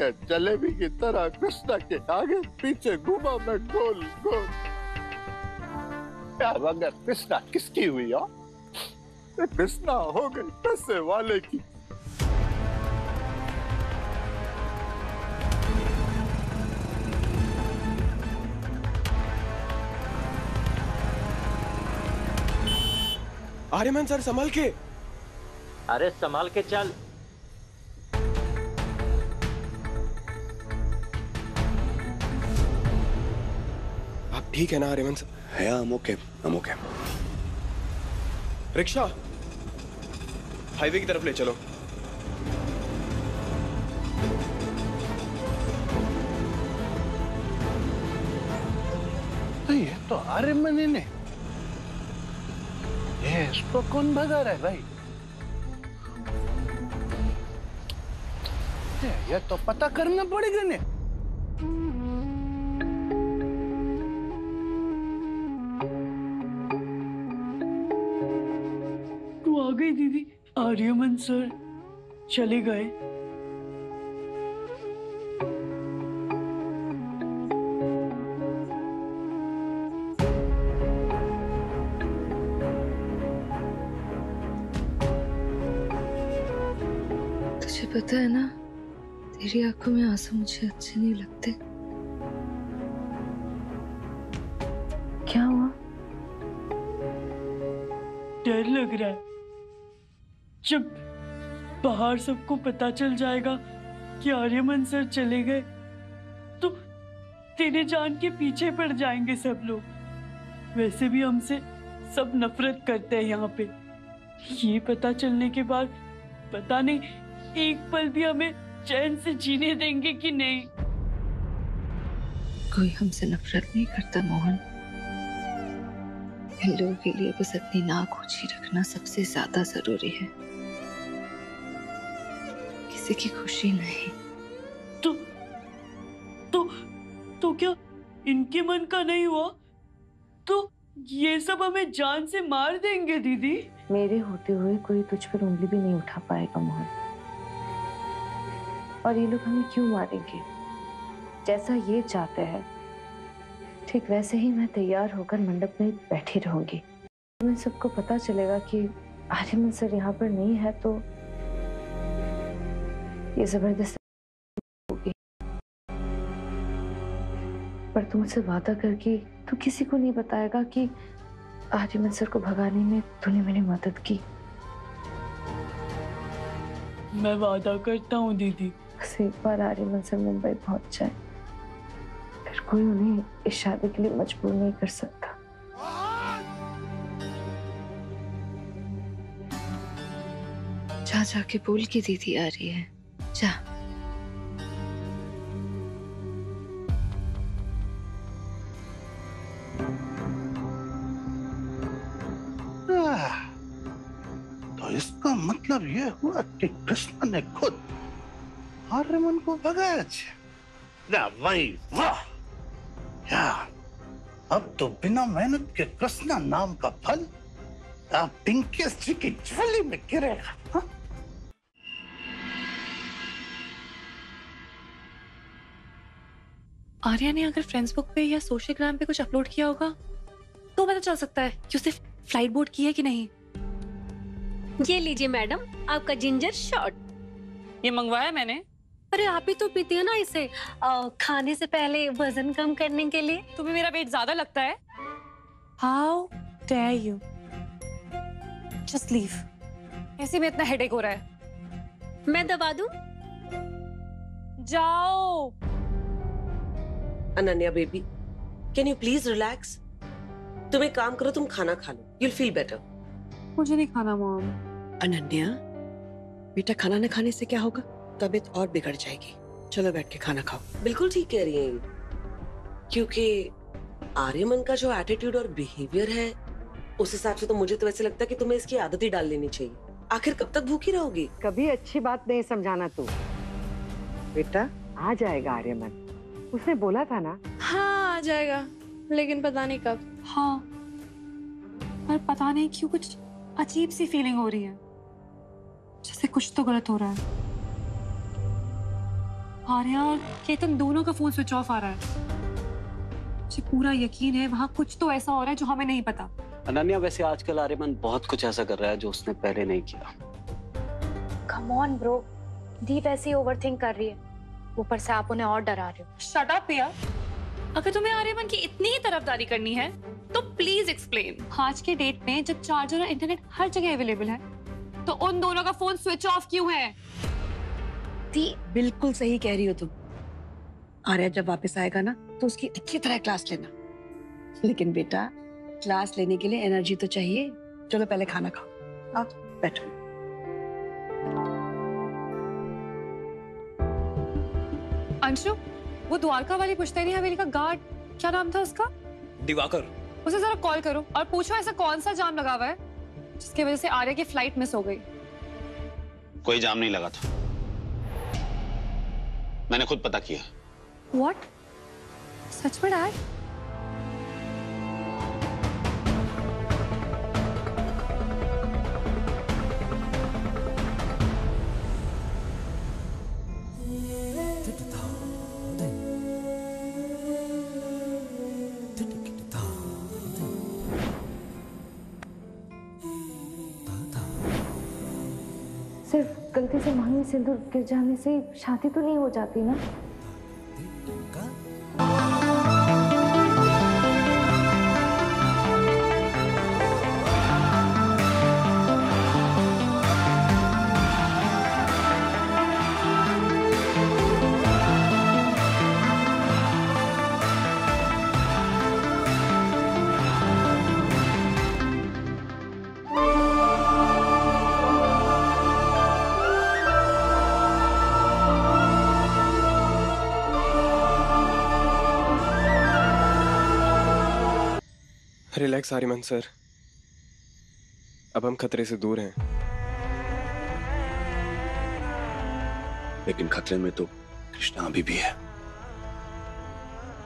के जलेबी की तरह कृष्णा के आगे पीछे घूमा मैं गोल गोल। क्या मगर कृष्णा किसकी हुई हो? कृष्णा हो गई पैसे वाले की। आर्यमन सर संभल के। अरे संभाल के चल। आप ठीक है ना Aryaman sir? Yeah, I'm okay. I'm okay. Rickshaw highway की तरफ ले चलो। तो ये तो आर्यमन ही ने। ये इसको कौन भगा रहा है भाई? ये तो पता करना पड़ेगा ने। तू आ गई दीदी। आर्यमन सर चले गए। तुझे पता है ना, तेरी आंखों में आंसू मुझे अच्छे नहीं लगते। क्या हुआ? डर लग रहा है। जब बाहर सबको पता चल जाएगा कि आर्यमन सर चले गए तो तेरे जान के पीछे पड़ जाएंगे सब लोग। वैसे भी हमसे सब नफरत करते हैं यहाँ पे। ये पता चलने के बाद पता नहीं एक पल भी हमें चैन से जीने देंगे कि नहीं। कोई हमसे नफरत नहीं करता मोहन। इन लोगों के लिए बस अपनी नाक ऊंची रखना सबसे ज्यादा जरूरी है, किसी की खुशी नहीं। तो क्या इनके मन का नहीं हुआ तो ये सब हमें जान से मार देंगे दीदी? मेरे होते हुए कोई तुझ पर उंगली भी नहीं उठा पाएगा मोहन। और ये लोग हमें क्यों मारेंगे? जैसा ये चाहते हैं ठीक वैसे ही मैं तैयार होकर मंडप में बैठी रहूंगी। मैं सबको पता चलेगा कि आर्यमन सर यहाँ पर नहीं है तो ये जबरदस्ती होगी। पर तू मुझसे वादा कर कि तू किसी को नहीं बताएगा कि आर्यमन सर को भगाने में तूने मेरी मदद की। मैं वादा करता हूँ दीदी। बस एक बार आर्यमन सर मुंबई पहुंच जाए फिर कोई उन्हें इस शादी के लिए मजबूर नहीं कर सकता। जा जाके बोल की दीदी आ रही है। जा। तो इसका मतलब ये हुआ कि कृष्ण ने खुद आर्यमन को भगाया। वही वाह यार, अब तो बिना मेहनत के कृष्णा नाम का फल आप पिंकेश जी की झोली में गिरेगा। हा? आर्या ने अगर फेसबुक पे या सोशल ग्राम पे कुछ अपलोड किया होगा तो पता चल सकता है कि उसने फ्लाइट बोर्ड की है कि नहीं। ये लीजिए मैडम आपका जिंजर शॉट। ये मंगवाया मैंने। अरे आप ही तो पीती हो ना इसे खाने से पहले वजन कम करने के लिए। तुम्हें मेरा वेट ज्यादा लगता है? How dare you, just leave. ऐसे में इतना हेडेक हो रहा है। मैं दबा दूं? जाओ। Ananya baby, can you please relax? तुम एक काम करो, तुम खाना खा लो, you'll feel better। मुझे नहीं खाना मॉम। अनन्या बेटा, खाना न खाने से क्या होगा? तबीयत और बिगड़ जाएगी। चलो बैठ के खाना खाओ। बिल्कुल ठीक कह रही हैं, क्योंकि आर्यमन का जो एटीट्यूड और बिहेवियर है उस हिसाब से तो मुझे तो वैसे लगता है कि तुम्हें इसकी आदत ही डाल लेनी चाहिए। आखिर कब तक भूखी रहोगी? कभी अच्छी बात नहीं समझाना तू। बेटा आ जाएगा आर्यमन, उसने बोला था ना। हाँ आ जाएगा, लेकिन पता नहीं कब। हाँ पर पता नहीं क्यों कुछ अजीब सी फीलिंग हो रही है, जैसे कुछ तो गलत हो रहा है। आर्या केतन दोनों का फोन स्विच ऑफ आ रहा है। मुझे पूरा यकीन है वहां कुछ तो ऐसा हो रहा है जो हमें नहीं पता। अनन्या, वैसे आजकल आर्यमन बहुत कुछ ऐसा कर रहा है जो उसने पहले नहीं किया। कम ऑन ब्रो, दीप ऐसे ही ओवरथिंक कर रही है, ऊपर से आप उन्हें और डरा रहे हो। शट अप प्रिया। अगर तुम्हें आर्यमन की इतनी ही तरफदारी करनी है तो प्लीज एक्सप्लेन। आज के डेट में जब चार्जर और इंटरनेट हर जगह अवेलेबल है तो उन दोनों का फोन स्विच ऑफ क्यों है? बिल्कुल सही कह रही हो तुम। आर्या जब वापस आएगा ना तो उसकी अच्छी तरह क्लास लेना। लेकिन बेटा, क्लास लेने के लिए एनर्जी तो चाहिए। चलो पहले खाना खाओ, आओ बैठो। अंशु, वो द्वारका वाली पुश्तैनी हवेली का गार्ड, क्या नाम था उसका? दिवाकर। उसे जरा कॉल करो और पूछो ऐसा कौन सा जाम लगा हुआ है जिसकी वजह से आर्या की फ्लाइट मिस हो गई। कोई जाम नहीं लगा था, मैंने खुद पता किया। What? सच में डैड? सिर्फ गलती से मांग में सिंदूर गिर जाने से शादी तो नहीं हो जाती ना? रिलैक्स आर्यमन सर, अब हम खतरे से दूर हैं। लेकिन खतरे में तो कृष्णा अभी भी है।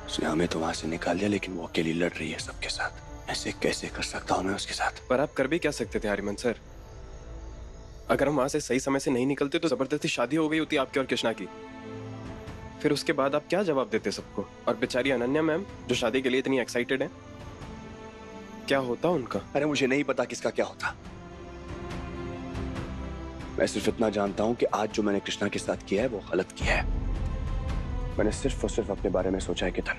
उसने हमें तो वहां से निकाल दिया, लेकिन वो अकेली लड़ रही है सबके साथ। ऐसे कैसे कर सकता हूं मैं उसके साथ? पर आप कर भी क्या सकते थे आर्यमन सर? अगर हम वहां से सही समय से नहीं निकलते तो जबरदस्ती शादी हो गई होती आपकी और कृष्णा की। फिर उसके बाद आप क्या जवाब देते सबको? और बेचारी अनन्या मैम जो शादी के लिए इतनी एक्साइटेड है, क्या होता उनका? अरे मुझे नहीं पता किसका क्या होता। मैं सिर्फ इतना जानता हूं कि आज जो मैंने कृष्णा के साथ किया है वो गलत किया है। मैंने सिर्फ और सिर्फ अपने बारे में सोचा है केतन।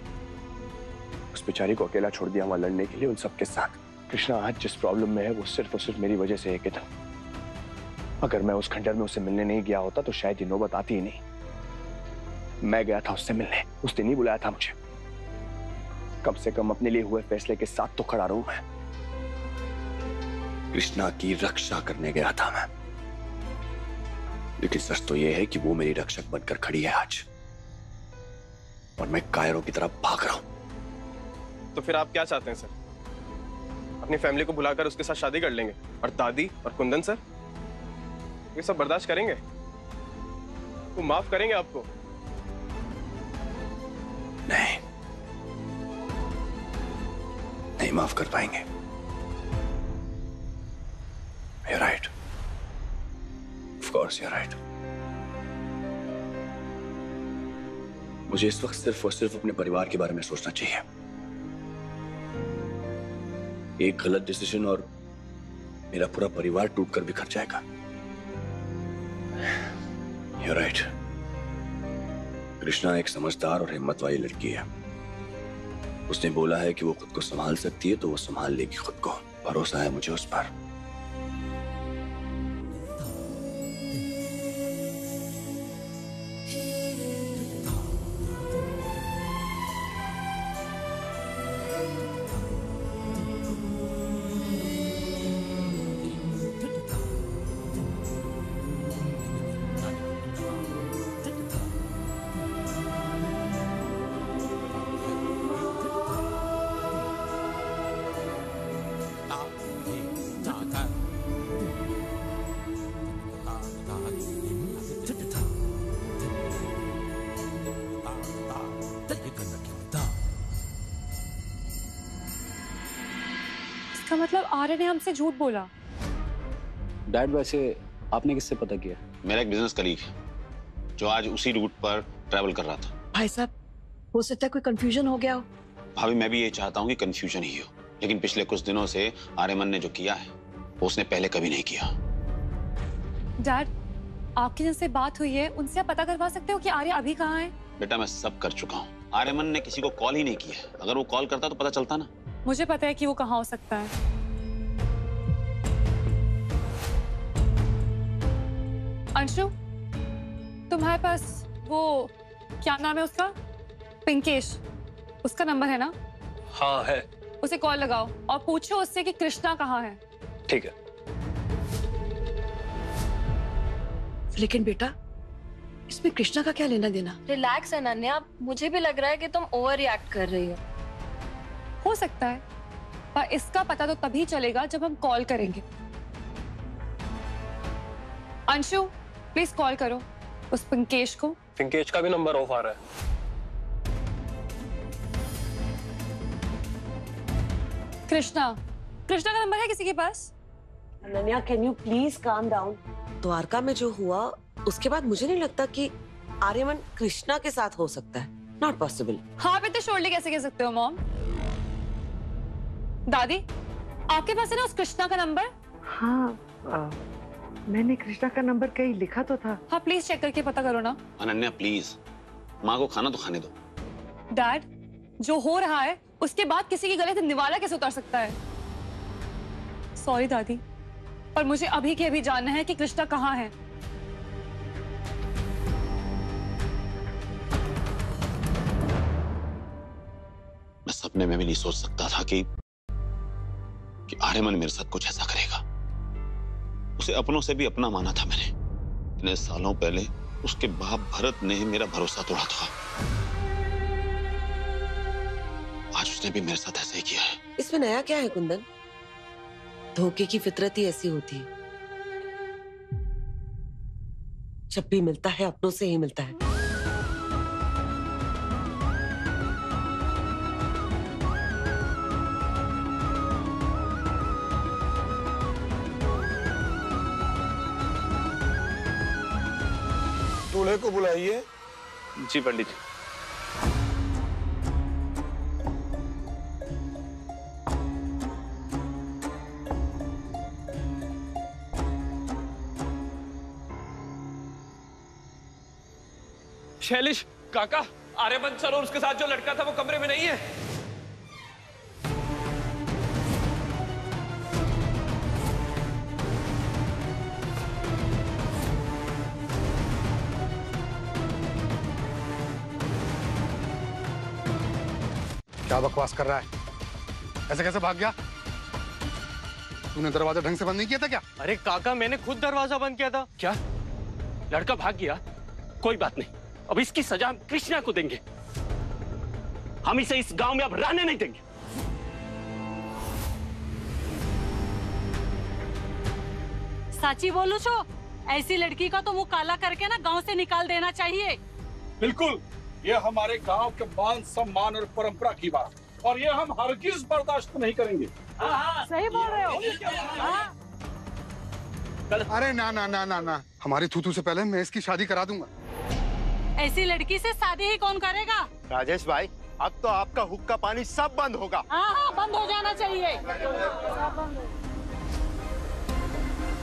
उस बेचारी को अकेला छोड़ दिया वहां लड़ने के लिए उन सबके साथ। कृष्णा आज जिस प्रॉब्लम में है वो सिर्फ और सिर्फ मेरी वजह से है केतन। अगर मैं उस खंडर में उससे मिलने नहीं गया होता तो शायद ये नौबत आती ही नहीं। मैं गया था उससे मिलने, उसने नहीं बुलाया था मुझे। कम से कम अपने लिए हुए फैसले के साथ तो खड़ा रहूं मैं। कृष्णा की रक्षा करने गया था मैं, लेकिन सच तो यह है कि वो मेरी रक्षक बनकर खड़ी है आज, और मैं कायरों की तरफ भाग रहा हूं। तो फिर आप क्या चाहते हैं सर? अपनी फैमिली को बुलाकर उसके साथ शादी कर लेंगे और दादी और कुंदन सर ये सब बर्दाश्त करेंगे? वो माफ करेंगे आपको? नहीं, नहीं माफ कर पाएंगे। You're right. Of course you're right. मुझे इस वक्त सिर्फ और सिर्फ अपने परिवार के बारे में सोचना चाहिए। एक गलत डिसीजन और मेरा पूरा परिवार टूटकर बिखर जाएगा। You're right. कृष्णा एक समझदार और हिम्मत वाली लड़की है। उसने बोला है कि वो खुद को संभाल सकती है तो वो संभाल लेगी खुद को। भरोसा है मुझे उस पर। मतलब आर्य ने हमसे झूठ बोला। डैड, वैसे आपने किससे पता किया? मेरा एक बिजनेस कलीग है जो आज उसी रूट पर ट्रैवल कर रहा था। भाई साहब, हो सकता है कोई कंफ्यूजन हो गया हो। भाभी मैं भी ये चाहता हूँ कि कंफ्यूजन ही हो, लेकिन पिछले कुछ दिनों से आर्यमन ने जो किया है वो उसने पहले कभी नहीं किया। डैड, आपकी जिनसे बात हुई है उनसे आप पता करवा सकते हो कि आर्य अभी कहाँ है? बेटा मैं सब कर चुका हूँ। आर्यमन ने किसी को कॉल ही नहीं किया है। अगर वो कॉल करता तो पता चलता ना। मुझे पता है कि वो कहाँ हो सकता है। अंशु, तुम्हारे पास वो क्या नाम है उसका? पिंकेश, उसका नंबर है ना? हाँ है। उसे कॉल लगाओ और पूछो उससे कि कृष्णा कहाँ है। ठीक है। लेकिन बेटा, इसमें कृष्णा का क्या लेना देना? रिलैक्स अनन्या, मुझे भी लग रहा है कि तुम ओवर रिएक्ट कर रही हो सकता है, पर इसका पता तो तभी चलेगा जब हम कॉल करेंगे। अंशु, प्लीज कॉल करो उस पिंकेश को। पिंकेश का भी नंबर ऑफ आ रहा है। कृष्णा का नंबर है किसी के पास? Ananya, can you please calm down? Dwarka में जो हुआ उसके बाद मुझे नहीं लगता कि आर्यमन कृष्णा के साथ हो सकता है। Not possible. हाँ, पे तो शोल्डर कैसे कह सकते हो मॉम? दादी, आपके पास है ना उस कृष्णा का नंबर? हाँ, मैंने कृष्णा का नंबर कहीं लिखा तो था। हाँ, प्लीज चेक करके पता करो ना। अनन्या प्लीज, माँ को खाना तो खाने दो। डैड, जो हो रहा है उसके बाद किसी के गले से निवाला कैसे उतर सकता है? सॉरी दादी, पर मुझे अभी के अभी जानना है कि कृष्णा कहाँ है। मैं सपने में भी नहीं सोच सकता था कि आर्यमन मेरे साथ कुछ ऐसा करेगा। उसे अपनों से भी अपना माना था मैंने। इतने सालों पहले उसके बाप भरत ने मेरा भरोसा तोड़ा था। आज उसने भी मेरे साथ ऐसा ही किया है। इसमें नया क्या है कुंदन? धोखे की फितरत ही ऐसी होती है। जब भी मिलता है अपनों से ही मिलता है। दूल्हे को बुलाइए। जी पंडित जी। शैलेश काका, आर्यमन सर और उसके साथ जो लड़का था वो कमरे में नहीं है। क्या बकवास कर रहा है? ऐसे कैसे भाग गया? तूने दरवाजा ढंग से बंद नहीं किया था क्या? अरे काका, मैंने खुद दरवाजा बंद किया था। क्या लड़का भाग गया? कोई बात नहीं, अब इसकी सजा हम कृष्णा को देंगे। हम इसे इस गांव में अब रहने नहीं देंगे। साची बोलू छो, ऐसी लड़की का तो मुंह काला करके ना गांव से निकाल देना चाहिए। बिल्कुल, ये हमारे गांव के मान सम्मान और परंपरा की बात, और ये हम हरगिज बर्दाश्त नहीं करेंगे। सही बोल रहे हो। अरे ना ना ना ना ना, हमारी थूथू से पहले मैं इसकी शादी करा दूंगा। ऐसी लड़की से शादी ही कौन करेगा? राजेश भाई, अब तो आपका हुक्का पानी सब बंद होगा। हाँ, बंद हो जाना चाहिए। सब बंद हो।